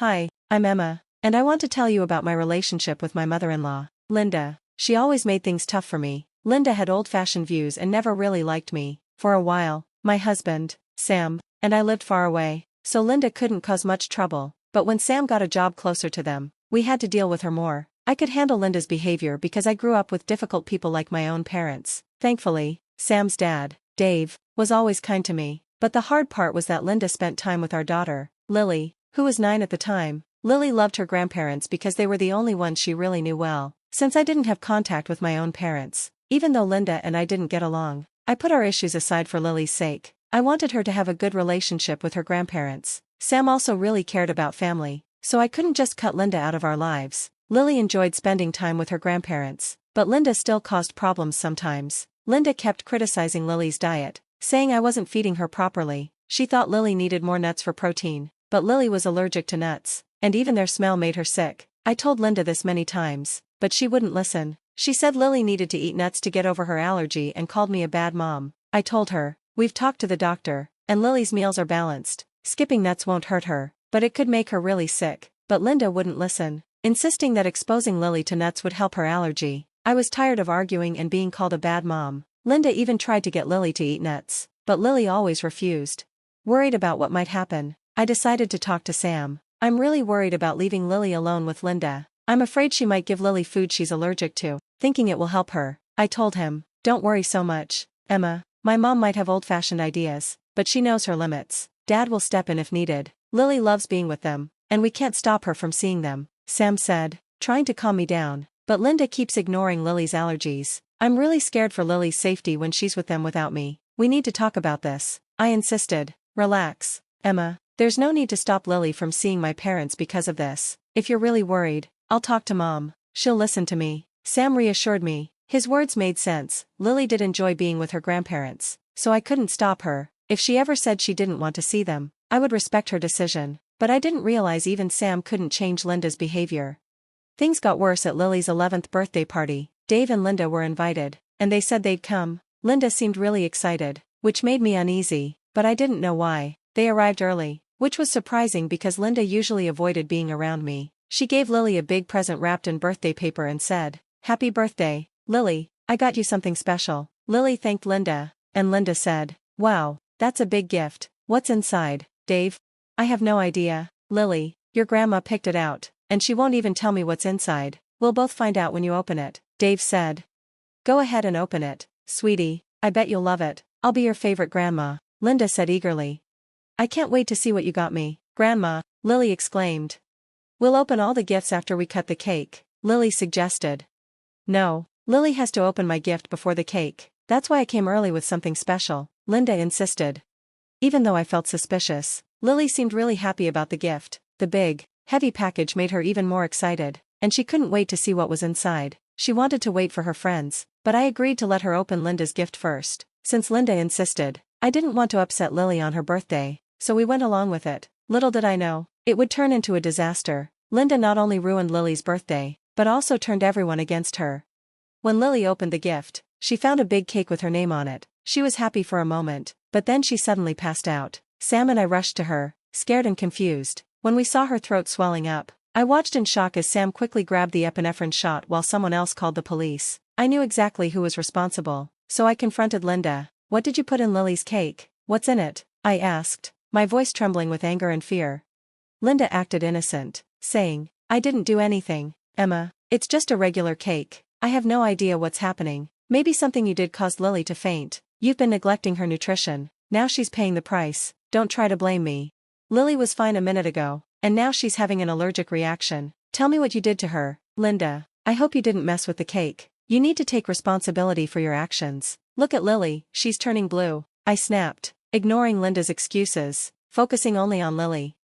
Hi, I'm Emma, and I want to tell you about my relationship with my mother-in-law, Linda. She always made things tough for me. Linda had old-fashioned views and never really liked me. For a while, my husband, Sam, and I lived far away, so Linda couldn't cause much trouble. But when Sam got a job closer to them, we had to deal with her more. I could handle Linda's behavior because I grew up with difficult people like my own parents. Thankfully, Sam's dad, Dave, was always kind to me. But the hard part was that Linda spent time with our daughter, Lily, who was 9 at the time. Lily loved her grandparents because they were the only ones she really knew well, since I didn't have contact with my own parents. Even though Linda and I didn't get along, I put our issues aside for Lily's sake. I wanted her to have a good relationship with her grandparents. Sam also really cared about family, so I couldn't just cut Linda out of our lives. Lily enjoyed spending time with her grandparents, but Linda still caused problems sometimes. Linda kept criticizing Lily's diet, saying I wasn't feeding her properly. She thought Lily needed more nuts for protein, but Lily was allergic to nuts, and even their smell made her sick. I told Linda this many times, but she wouldn't listen. She said Lily needed to eat nuts to get over her allergy and called me a bad mom. I told her, we've talked to the doctor, and Lily's meals are balanced. Skipping nuts won't hurt her, but it could make her really sick. But Linda wouldn't listen, insisting that exposing Lily to nuts would help her allergy. I was tired of arguing and being called a bad mom. Linda even tried to get Lily to eat nuts, but Lily always refused. Worried about what might happen, I decided to talk to Sam. I'm really worried about leaving Lily alone with Linda. I'm afraid she might give Lily food she's allergic to, thinking it will help her. I told him, don't worry so much, Emma. My mom might have old-fashioned ideas, but she knows her limits. Dad will step in if needed. Lily loves being with them, and we can't stop her from seeing them, Sam said, trying to calm me down. But Linda keeps ignoring Lily's allergies. I'm really scared for Lily's safety when she's with them without me. We need to talk about this, I insisted. Relax, Emma. There's no need to stop Lily from seeing my parents because of this. If you're really worried, I'll talk to Mom. She'll listen to me. Sam reassured me. His words made sense. Lily did enjoy being with her grandparents, so I couldn't stop her. If she ever said she didn't want to see them, I would respect her decision. But I didn't realize even Sam couldn't change Linda's behavior. Things got worse at Lily's 11th birthday party. Dave and Linda were invited, and they said they'd come. Linda seemed really excited, which made me uneasy, but I didn't know why. They arrived early, which was surprising because Linda usually avoided being around me. She gave Lily a big present wrapped in birthday paper and said, "Happy birthday, Lily, I got you something special." Lily thanked Linda, and Linda said, "Wow, that's a big gift. What's inside, Dave?" "I have no idea, Lily. Your grandma picked it out, and she won't even tell me what's inside. We'll both find out when you open it," Dave said. "Go ahead and open it, sweetie. I bet you'll love it. I'll be your favorite grandma," Linda said eagerly. "I can't wait to see what you got me, Grandma," Lily exclaimed. "We'll open all the gifts after we cut the cake," Lily suggested. "No, Lily has to open my gift before the cake. That's why I came early with something special," Linda insisted. Even though I felt suspicious, Lily seemed really happy about the gift. The big, heavy package made her even more excited, and she couldn't wait to see what was inside. She wanted to wait for her friends, but I agreed to let her open Linda's gift first. Since Linda insisted, I didn't want to upset Lily on her birthday, so we went along with it. Little did I know, it would turn into a disaster. Linda not only ruined Lily's birthday, but also turned everyone against her. When Lily opened the gift, she found a big cake with her name on it. She was happy for a moment, but then she suddenly passed out. Sam and I rushed to her, scared and confused. When we saw her throat swelling up, I watched in shock as Sam quickly grabbed the epinephrine shot while someone else called the police. I knew exactly who was responsible, so I confronted Linda. "What did you put in Lily's cake? What's in it?" I asked, my voice trembling with anger and fear. Linda acted innocent, saying, "I didn't do anything, Emma. It's just a regular cake. I have no idea what's happening. Maybe something you did caused Lily to faint. You've been neglecting her nutrition. Now she's paying the price. Don't try to blame me. Lily was fine a minute ago, and now she's having an allergic reaction. Tell me what you did to her, Linda. I hope you didn't mess with the cake. You need to take responsibility for your actions. Look at Lily, she's turning blue," I snapped, ignoring Linda's excuses, focusing only on Lily.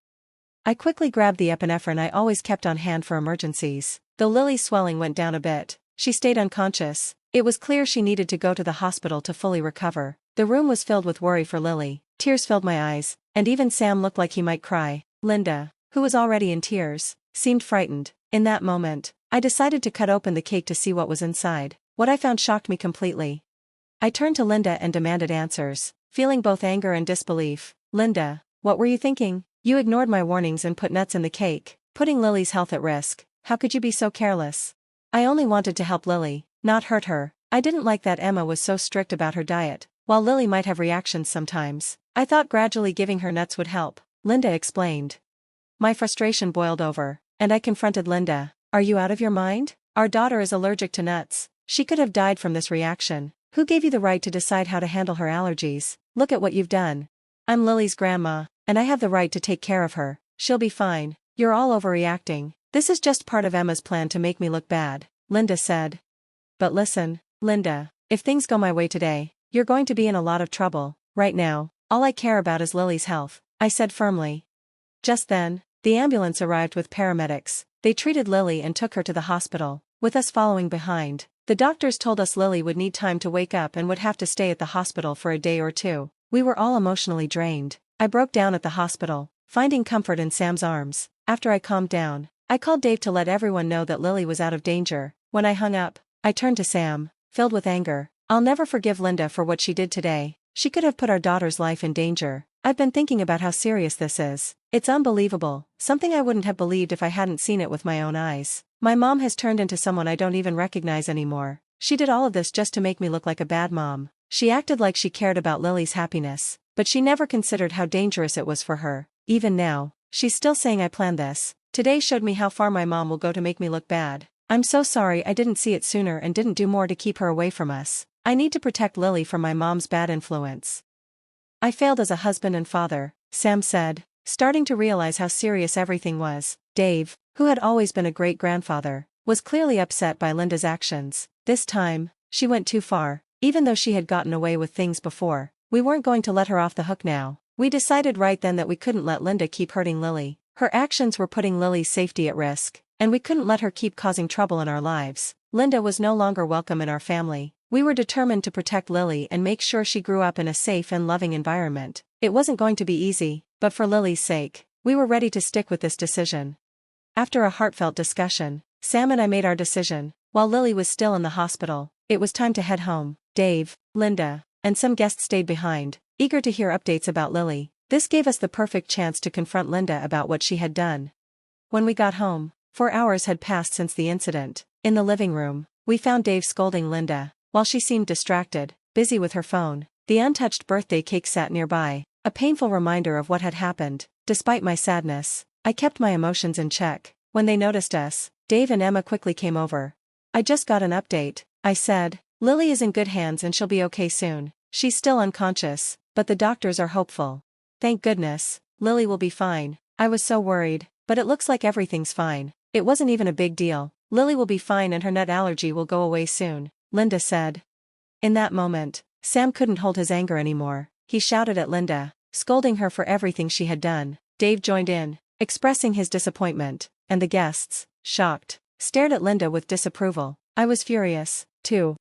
I quickly grabbed the epinephrine I always kept on hand for emergencies. Though Lily's swelling went down a bit, she stayed unconscious. It was clear she needed to go to the hospital to fully recover. The room was filled with worry for Lily. Tears filled my eyes, and even Sam looked like he might cry. Linda, who was already in tears, seemed frightened. In that moment, I decided to cut open the cake to see what was inside. What I found shocked me completely. I turned to Linda and demanded answers, feeling both anger and disbelief. "Linda, what were you thinking? You ignored my warnings and put nuts in the cake, putting Lily's health at risk. How could you be so careless? I only wanted to help Lily, not hurt her. I didn't like that Emma was so strict about her diet. While Lily might have reactions sometimes, I thought gradually giving her nuts would help, Linda explained. My frustration boiled over, and I confronted Linda. Are you out of your mind? Our daughter is allergic to nuts. She could have died from this reaction. Who gave you the right to decide how to handle her allergies? Look at what you've done. I'm Lily's grandma, and I have the right to take care of her. She'll be fine. You're all overreacting. This is just part of Emma's plan to make me look bad, Linda said. But listen, Linda, if things go my way today, you're going to be in a lot of trouble. Right now, all I care about is Lily's health, I said firmly. Just then, the ambulance arrived with paramedics. They treated Lily and took her to the hospital, with us following behind. The doctors told us Lily would need time to wake up and would have to stay at the hospital for a day or two. We were all emotionally drained. I broke down at the hospital, finding comfort in Sam's arms. After I calmed down, I called Dave to let everyone know that Lily was out of danger. When I hung up, I turned to Sam, filled with anger. I'll never forgive Linda for what she did today. She could have put our daughter's life in danger. I've been thinking about how serious this is. It's unbelievable, something I wouldn't have believed if I hadn't seen it with my own eyes. My mom has turned into someone I don't even recognize anymore. She did all of this just to make me look like a bad mom. She acted like she cared about Lily's happiness, but she never considered how dangerous it was for her. Even now, she's still saying I planned this. Today showed me how far my mom will go to make me look bad. I'm so sorry I didn't see it sooner and didn't do more to keep her away from us. I need to protect Lily from my mom's bad influence. I failed as a husband and father, Sam said, starting to realize how serious everything was. Dave, who had always been a great grandfather, was clearly upset by Linda's actions. This time, she went too far. Even though she had gotten away with things before, we weren't going to let her off the hook now. We decided right then that we couldn't let Linda keep hurting Lily. Her actions were putting Lily's safety at risk, and we couldn't let her keep causing trouble in our lives. Linda was no longer welcome in our family. We were determined to protect Lily and make sure she grew up in a safe and loving environment. It wasn't going to be easy, but for Lily's sake, we were ready to stick with this decision. After a heartfelt discussion, Sam and I made our decision. While Lily was still in the hospital, it was time to head home. Dave, Linda, and some guests stayed behind, eager to hear updates about Lily. This gave us the perfect chance to confront Linda about what she had done. When we got home, 4 hours had passed since the incident. In the living room, we found Dave scolding Linda. While she seemed distracted, busy with her phone, the untouched birthday cake sat nearby, a painful reminder of what had happened. Despite my sadness, I kept my emotions in check. When they noticed us, Dave and Emma quickly came over. I just got an update, I said. Lily is in good hands and she'll be okay soon. She's still unconscious, but the doctors are hopeful. Thank goodness, Lily will be fine. I was so worried, but it looks like everything's fine. It wasn't even a big deal. Lily will be fine and her nut allergy will go away soon, Linda said. In that moment, Sam couldn't hold his anger anymore. He shouted at Linda, scolding her for everything she had done. Dave joined in, expressing his disappointment, and the guests, shocked, stared at Linda with disapproval. I was furious, too.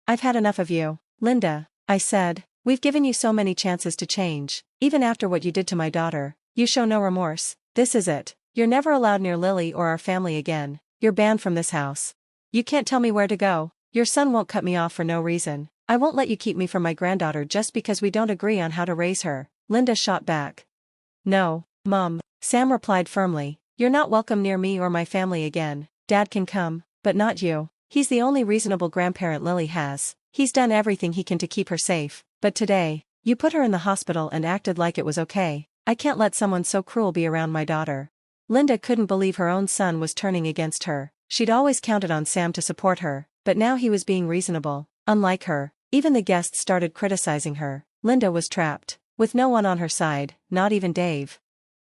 I've had enough of you, Linda, I said. We've given you so many chances to change. Even after what you did to my daughter, you show no remorse. This is it. You're never allowed near Lily or our family again. You're banned from this house. You can't tell me where to go. Your son won't cut me off for no reason. I won't let you keep me from my granddaughter just because we don't agree on how to raise her, Linda shot back. No, Mom, Sam replied firmly. You're not welcome near me or my family again. Dad can come, but not you. He's the only reasonable grandparent Lily has. He's done everything he can to keep her safe. But today, you put her in the hospital and acted like it was okay. I can't let someone so cruel be around my daughter. Linda couldn't believe her own son was turning against her. She'd always counted on Sam to support her, but now he was being reasonable. Unlike her, even the guests started criticizing her. Linda was trapped, with no one on her side, not even Dave.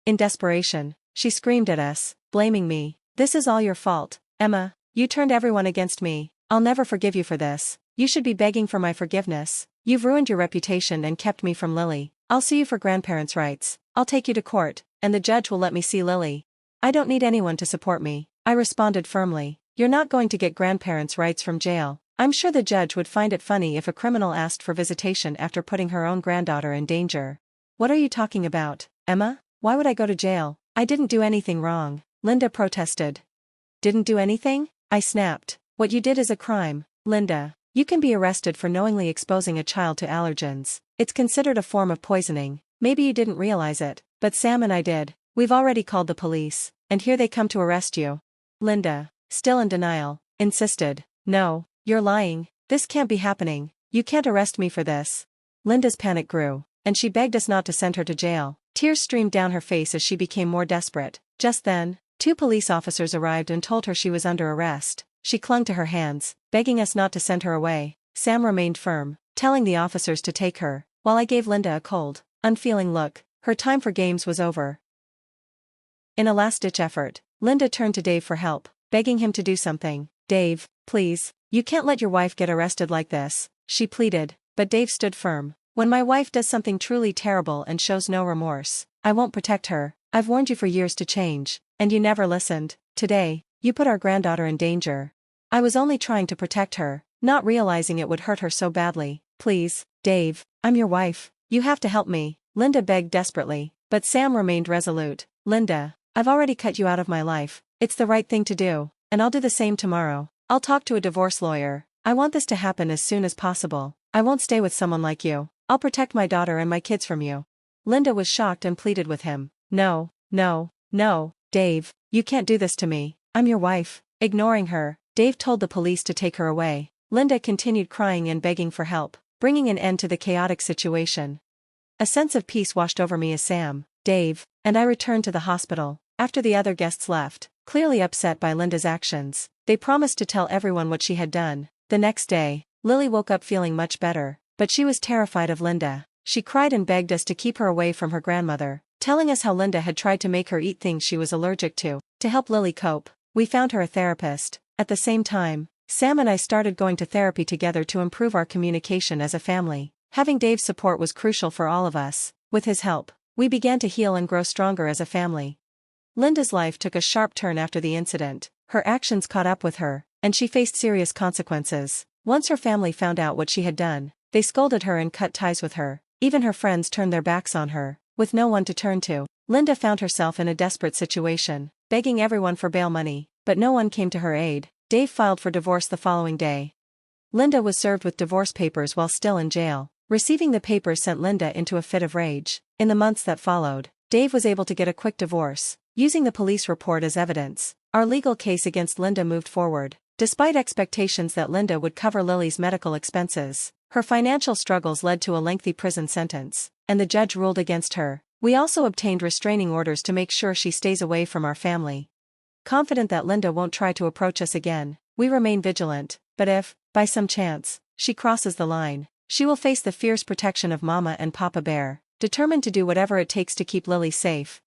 In desperation, she screamed at us, blaming me. This is all your fault, Emma. You turned everyone against me. I'll never forgive you for this. You should be begging for my forgiveness. You've ruined your reputation and kept me from Lily. I'll sue you for grandparents' rights. I'll take you to court, and the judge will let me see Lily. I don't need anyone to support me, I responded firmly. You're not going to get grandparents' rights from jail. I'm sure the judge would find it funny if a criminal asked for visitation after putting her own granddaughter in danger. What are you talking about, Emma? Why would I go to jail? I didn't do anything wrong, Linda protested. Didn't do anything? I snapped. What you did is a crime, Linda. You can be arrested for knowingly exposing a child to allergens. It's considered a form of poisoning. Maybe you didn't realize it, but Sam and I did. We've already called the police, and here they come to arrest you. Linda, still in denial, insisted. No, you're lying. This can't be happening. You can't arrest me for this. Linda's panic grew, and she begged us not to send her to jail. Tears streamed down her face as she became more desperate. Just then, 2 police officers arrived and told her she was under arrest. She clung to her hands, begging us not to send her away. Sam remained firm, telling the officers to take her, while I gave Linda a cold, unfeeling look. Her time for games was over. In a last-ditch effort, Linda turned to Dave for help, begging him to do something. Dave, please, you can't let your wife get arrested like this, she pleaded, but Dave stood firm. When my wife does something truly terrible and shows no remorse, I won't protect her. I've warned you for years to change, and you never listened. Today, you put our granddaughter in danger. I was only trying to protect her, not realizing it would hurt her so badly. Please, Dave, I'm your wife. You have to help me, Linda begged desperately, but Sam remained resolute. Linda, I've already cut you out of my life. It's the right thing to do, and I'll do the same tomorrow. I'll talk to a divorce lawyer. I want this to happen as soon as possible. I won't stay with someone like you. I'll protect my daughter and my kids from you. Linda was shocked and pleaded with him. No, no, no, Dave, you can't do this to me. I'm your wife. Ignoring her, Dave told the police to take her away. Linda continued crying and begging for help, bringing an end to the chaotic situation. A sense of peace washed over me as Sam, Dave, and I returned to the hospital. After the other guests left, clearly upset by Linda's actions, they promised to tell everyone what she had done. The next day, Lily woke up feeling much better, but she was terrified of Linda. She cried and begged us to keep her away from her grandmother, telling us how Linda had tried to make her eat things she was allergic to. To help Lily cope, we found her a therapist. At the same time, Sam and I started going to therapy together to improve our communication as a family. Having Dave's support was crucial for all of us. With his help, we began to heal and grow stronger as a family. Linda's life took a sharp turn after the incident. Her actions caught up with her, and she faced serious consequences. Once her family found out what she had done, they scolded her and cut ties with her. Even her friends turned their backs on her, with no one to turn to. Linda found herself in a desperate situation, begging everyone for bail money, but no one came to her aid. Dave filed for divorce the following day. Linda was served with divorce papers while still in jail. Receiving the papers sent Linda into a fit of rage. In the months that followed, Dave was able to get a quick divorce, using the police report as evidence. Our legal case against Linda moved forward. Despite expectations that Linda would cover Lily's medical expenses, her financial struggles led to a lengthy prison sentence, and the judge ruled against her. We also obtained restraining orders to make sure she stays away from our family. Confident that Linda won't try to approach us again, we remain vigilant, but if, by some chance, she crosses the line, she will face the fierce protection of Mama and Papa Bear, determined to do whatever it takes to keep Lily safe.